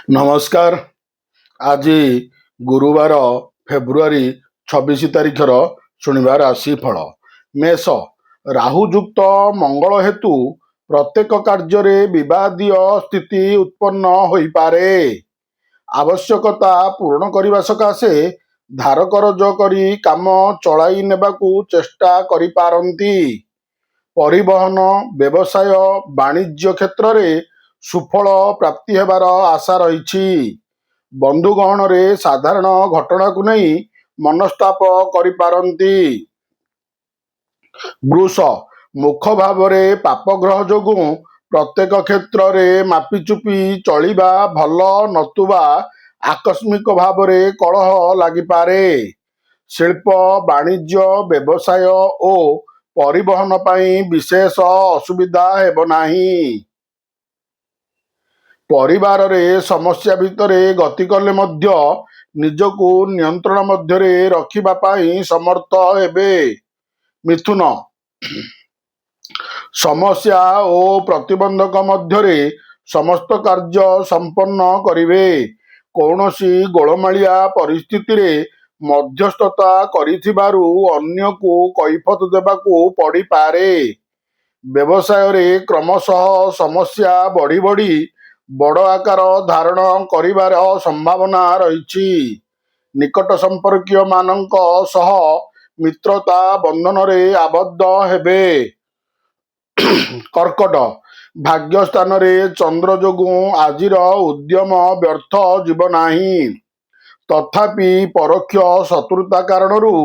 ନମସ୍କାର। ଆଜି ଗୁରୁବାର ଫେବୃଆରୀ 26 ତାରିଖର ଶୁଣିବା ରାଶିଫଳ। ମେଷ, ରାହୁଯୁକ୍ତ ମଙ୍ଗଳ ହେତୁ ପ୍ରତ୍ୟେକ କାର୍ଯ୍ୟରେ ବିବାଦୀୟ ସ୍ଥିତି ଉତ୍ପନ୍ନ ହୋଇପାରେ। ଆବଶ୍ୟକତା ପୂରଣ କରିବା ସକାଶେ ଧାର କରଜ କରି କାମ ଚଳାଇ ନେବାକୁ ଚେଷ୍ଟା କରିପାରନ୍ତି। ପରିବହନ, ବ୍ୟବସାୟ, ବାଣିଜ୍ୟ କ୍ଷେତ୍ରରେ ସୁଫଳ ପ୍ରାପ୍ତି ହେବାର ଆଶା ରହିଛି। ବନ୍ଧୁ ଗହଣରେ ସାଧାରଣ ଘଟଣାକୁ ନେଇ ମନସ୍ତାପ କରିପାରନ୍ତି। ବୃଷ, ମୁଖ ଭାବରେ ପାପଗ୍ରହ ଯୋଗୁଁ ପ୍ରତ୍ୟେକ କ୍ଷେତ୍ରରେ ମାପିଚୁପି ଚଳିବା ଭଲ, ନତୁବା ଆକସ୍ମିକ ଭାବରେ କଳହ ଲାଗିପାରେ। ଶିଳ୍ପ, ବାଣିଜ୍ୟ, ବ୍ୟବସାୟ ଓ ପରିବହନ ପାଇଁ ବିଶେଷ ଅସୁବିଧା ହେବ ନାହିଁ। ପରିବାରରେ ସମସ୍ୟା ଭିତରେ ଗତି କଲେ ମଧ୍ୟ ନିଜକୁ ନିୟନ୍ତ୍ରଣ ମଧ୍ୟରେ ରଖିବା ପାଇଁ ସମର୍ଥ ହେବେ। ମିଥୁନ, ସମସ୍ୟା ଓ ପ୍ରତିବନ୍ଧକ ମଧ୍ୟରେ ସମସ୍ତ କାର୍ଯ୍ୟ ସମ୍ପନ୍ନ କରିବେ। କୌଣସି ଗୋଳମାଳିଆ ପରିସ୍ଥିତିରେ ମଧ୍ୟସ୍ଥତା କରିଥିବାରୁ ଅନ୍ୟକୁ କୈଫତ ଦେବାକୁ ପଡ଼ିପାରେ। ବ୍ୟବସାୟରେ କ୍ରମଶଃ ସମସ୍ୟା ବଢ଼ି ବଢ଼ି ବଡ଼ ଆକାର ଧାରଣ କରିବାର ସମ୍ଭାବନା ରହିଛି। ନିକଟ ସମ୍ପର୍କୀୟମାନଙ୍କ ସହ ମିତ୍ରତା ବନ୍ଧନରେ ଆବଦ୍ଧ ହେବେ। କର୍କଟ, ଭାଗ୍ୟସ୍ଥାନରେ ଚନ୍ଦ୍ର ଯୋଗୁଁ ଆଜିର ଉଦ୍ୟମ ବ୍ୟର୍ଥ ଯିବ ନାହିଁ। ତଥାପି ପରୋକ୍ଷ ଶତ୍ରୁତା କାରଣରୁ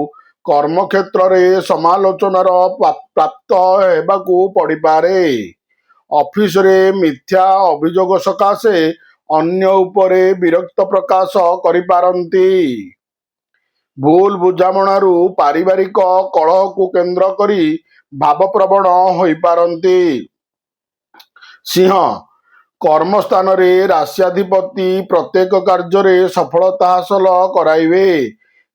କର୍ମକ୍ଷେତ୍ରରେ ସମାଲୋଚନାର ପ୍ରାପ୍ତ ହେବାକୁ ପଡ଼ିପାରେ। ଅଫିସରେ ମିଥ୍ୟା ଅଭିଯୋଗ ସକାଶେ ଅନ୍ୟ ଉପରେ ବିରକ୍ତ ପ୍ରକାଶ କରିପାରନ୍ତି। ଭୁଲ ବୁଝାମଣାରୁ ପାରିବାରିକ କଳହକୁ କେନ୍ଦ୍ର କରି ଭାବପ୍ରବଣ ହୋଇପାରନ୍ତି। ସିଂହ, କର୍ମସ୍ଥାନରେ ରାଶ୍ୟାଧିପତି ପ୍ରତ୍ୟେକ କାର୍ଯ୍ୟରେ ସଫଳତା ହାସଲ କରାଇବେ।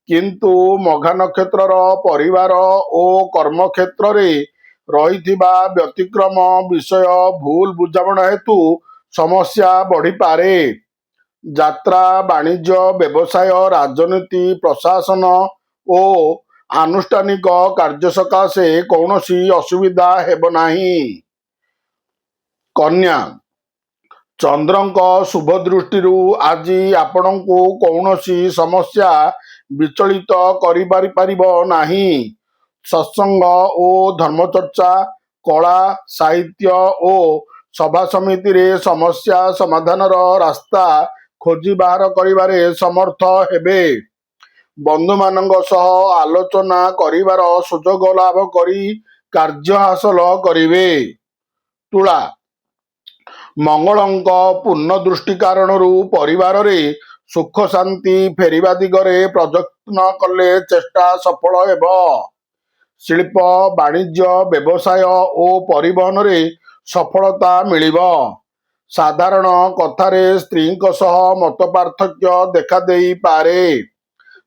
କିନ୍ତୁ ମଘା ନକ୍ଷତ୍ରର ପରିବାର ଓ କର୍ମକ୍ଷେତ୍ରରେ ରହିଥିବା ବ୍ୟତିକ୍ରମ ବିଷୟ ଭୁଲ ବୁଝାମଣା ହେତୁ ସମସ୍ୟା ବଢ଼ିପାରେ। ଯାତ୍ରା, ବାଣିଜ୍ୟ, ବ୍ୟବସାୟ, ରାଜନୀତି, ପ୍ରଶାସନ ଓ ଆନୁଷ୍ଠାନିକ କାର୍ଯ୍ୟ ସକାଶେ କୌଣସି ଅସୁବିଧା ହେବ ନାହିଁ। କନ୍ୟା, ଚନ୍ଦ୍ରଙ୍କ ଶୁଭ ଦୃଷ୍ଟିରୁ ଆଜି ଆପଣଙ୍କୁ କୌଣସି ସମସ୍ୟା ବିଚଳିତ କରିପାରିବ ନାହିଁ। ସତ୍ସଙ୍ଗ ଓ ଧର୍ମଚର୍ଚ୍ଚା, କଳା, ସାହିତ୍ୟ ଓ ସଭା ସମିତିରେ ସମସ୍ୟା ସମାଧାନର ରାସ୍ତା ଖୋଜି ବାହାର କରିବାରେ ସମର୍ଥ ହେବେ। ବନ୍ଧୁମାନଙ୍କ ସହ ଆଲୋଚନା କରିବାର ସୁଯୋଗ ଲାଭ କରି କାର୍ଯ୍ୟ ହାସଲ କରିବେ। ତୁଳା, ମଙ୍ଗଳଙ୍କ ପୂର୍ଣ୍ଣ ଦୃଷ୍ଟି କାରଣରୁ ପରିବାରରେ ସୁଖ ଶାନ୍ତି ଫେରିବା ଦିଗରେ ପ୍ରଯତ୍ନ କଲେ ଚେଷ୍ଟା ସଫଳ ହେବ। ଶିଳ୍ପ, ବାଣିଜ୍ୟ, ବ୍ୟବସାୟ ଓ ପରିବହନରେ ସଫଳତା ମିଳିବ। ସାଧାରଣ କଥାରେ ସ୍ତ୍ରୀଙ୍କ ସହ ମତପାର୍ଥକ୍ୟ ଦେଖାଦେଇପାରେ।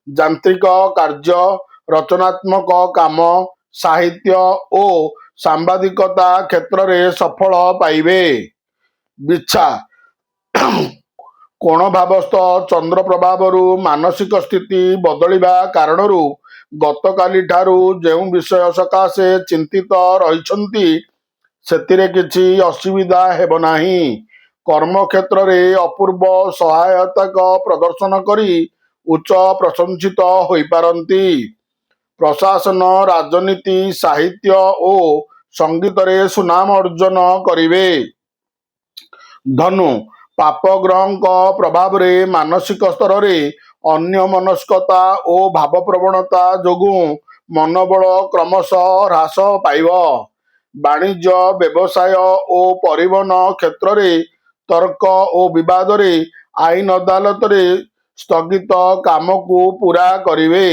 ଯାନ୍ତ୍ରିକ କାର୍ଯ୍ୟ, ରଚନାତ୍ମକ କାମ, ସାହିତ୍ୟ ଓ ସାମ୍ବାଦିକତା କ୍ଷେତ୍ରରେ ସଫଳ ପାଇବେ। ବିଛା, କୋଣଭାବସ୍ଥ ଚନ୍ଦ୍ର ପ୍ରଭାବରୁ ମାନସିକ ସ୍ଥିତି ବଦଳିବା କାରଣରୁ ଗତକାଲିଠାରୁ ଯେଉଁ ବିଷୟ ସକାଶେ ଚିନ୍ତିତ ରହିଛନ୍ତି ସେଥିରେ କିଛି ଅସୁବିଧା ହେବ ନାହିଁ। କର୍ମକ୍ଷେତ୍ରରେ ଅପୂର୍ବ ସହାୟତା ପ୍ରଦର୍ଶନ କରି ଉଚ୍ଚ ପ୍ରଶଂସିତ ହୋଇପାରନ୍ତି। ପ୍ରଶାସନ, ରାଜନୀତି, ସାହିତ୍ୟ ଓ ସଙ୍ଗୀତରେ ସୁନାମ ଅର୍ଜନ କରିବେ। ଧନୁ, ପାପଗ୍ରହଙ୍କ ପ୍ରଭାବରେ ମାନସିକ ସ୍ତରରେ ଅନ୍ୟମନସ୍କତା ଓ ଭାବପ୍ରବଣତା ଯୋଗୁଁ ମନୋବଳ କ୍ରମଶଃ ହ୍ରାସ ପାଇବ। ବାଣିଜ୍ୟ, ବ୍ୟବସାୟ ଓ ପରିବହନ କ୍ଷେତ୍ରରେ ତର୍କ ଓ ବିବାଦରେ ଆଇନ ଅଦାଲତରେ ସ୍ଥଗିତ କାମକୁ ପୂରା କରିବେ।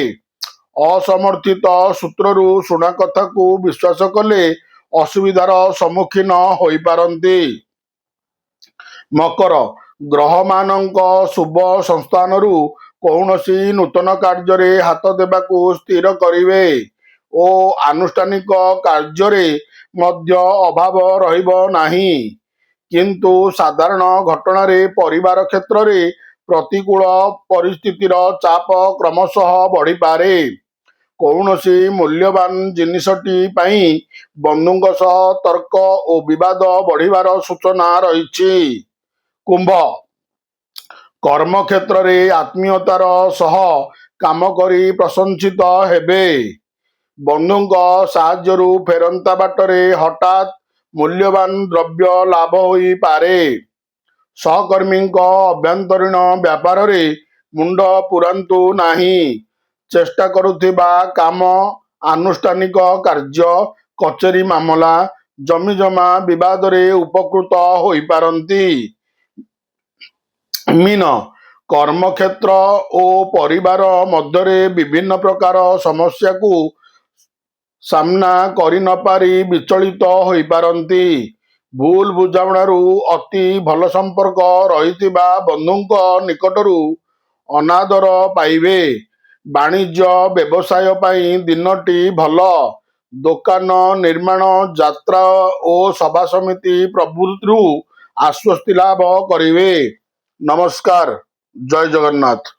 ଅସମର୍ଥିତ ସୂତ୍ରରୁ ଶୁଣା କଥାକୁ ବିଶ୍ୱାସ କଲେ ଅସୁବିଧାର ସମ୍ମୁଖୀନ ହୋଇପାରନ୍ତି। ମକର, ଗ୍ରହମାନଙ୍କ ଶୁଭ ସଂସ୍ଥାନରୁ କୌଣସି ନୂତନ କାର୍ଯ୍ୟରେ ହାତ ଦେବାକୁ ସ୍ଥିର କରିବେ ଓ ଆନୁଷ୍ଠାନିକ କାର୍ଯ୍ୟରେ ମଧ୍ୟ ଅଭାବ ରହିବ ନାହିଁ। କିନ୍ତୁ ସାଧାରଣ ଘଟଣାରେ ପରିବାର କ୍ଷେତ୍ରରେ ପ୍ରତିକୂଳ ପରିସ୍ଥିତିର ଚାପ କ୍ରମଶଃ ବଢ଼ିପାରେ। କୌଣସି ମୂଲ୍ୟବାନ ଜିନିଷଟି ପାଇଁ ବନ୍ଧୁଙ୍କ ସହ ତର୍କ ଓ ବିବାଦ ବଢ଼ିବାର ସୂଚନା ରହିଛି। କୁମ୍ଭ, କର୍ମକ୍ଷେତ୍ରରେ ଆତ୍ମୀୟତାର ସହ କାମ କରି ପ୍ରଶଂସିତ ହେବେ। ବନ୍ଧୁଙ୍କ ସାହାଯ୍ୟରୁ ଫେରନ୍ତା ବାଟରେ ହଠାତ୍ ମୂଲ୍ୟବାନ ଦ୍ରବ୍ୟ ଲାଭ ହୋଇପାରେ। ସହକର୍ମୀଙ୍କ ଆଭ୍ୟନ୍ତରୀଣ ବ୍ୟାପାରରେ ମୁଣ୍ଡ ପୂରାନ୍ତୁ ନାହିଁ। ଚେଷ୍ଟା କରୁଥିବା କାମ, ଆନୁଷ୍ଠାନିକ କାର୍ଯ୍ୟ, କଚେରୀ ମାମଲା, ଜମିଜମା ବିବାଦରେ ଉପକୃତ ହୋଇପାରନ୍ତି। ମୀନ, କର୍ମକ୍ଷେତ୍ର ଓ ପରିବାର ମଧ୍ୟରେ ବିଭିନ୍ନ ପ୍ରକାର ସମସ୍ୟାକୁ ସାମ୍ନା କରିନପାରି ବିଚଳିତ ହୋଇପାରନ୍ତି। ଭୁଲ ବୁଝାମଣାରୁ ଅତି ଭଲ ସମ୍ପର୍କ ରହିଥିବା ବନ୍ଧୁଙ୍କ ନିକଟରୁ ଅନାଦର ପାଇବେ। ବାଣିଜ୍ୟ ବ୍ୟବସାୟ ପାଇଁ ଦିନଟି ଭଲ। ଦୋକାନ ନିର୍ମାଣ, ଯାତ୍ରା ଓ ସଭାସମିତି ପ୍ରଭୃତିରୁ ଆଶ୍ୱସ୍ତି ଲାଭ କରିବେ। ନମସ୍କାର। ଜୟ ଜଗନ୍ନାଥ।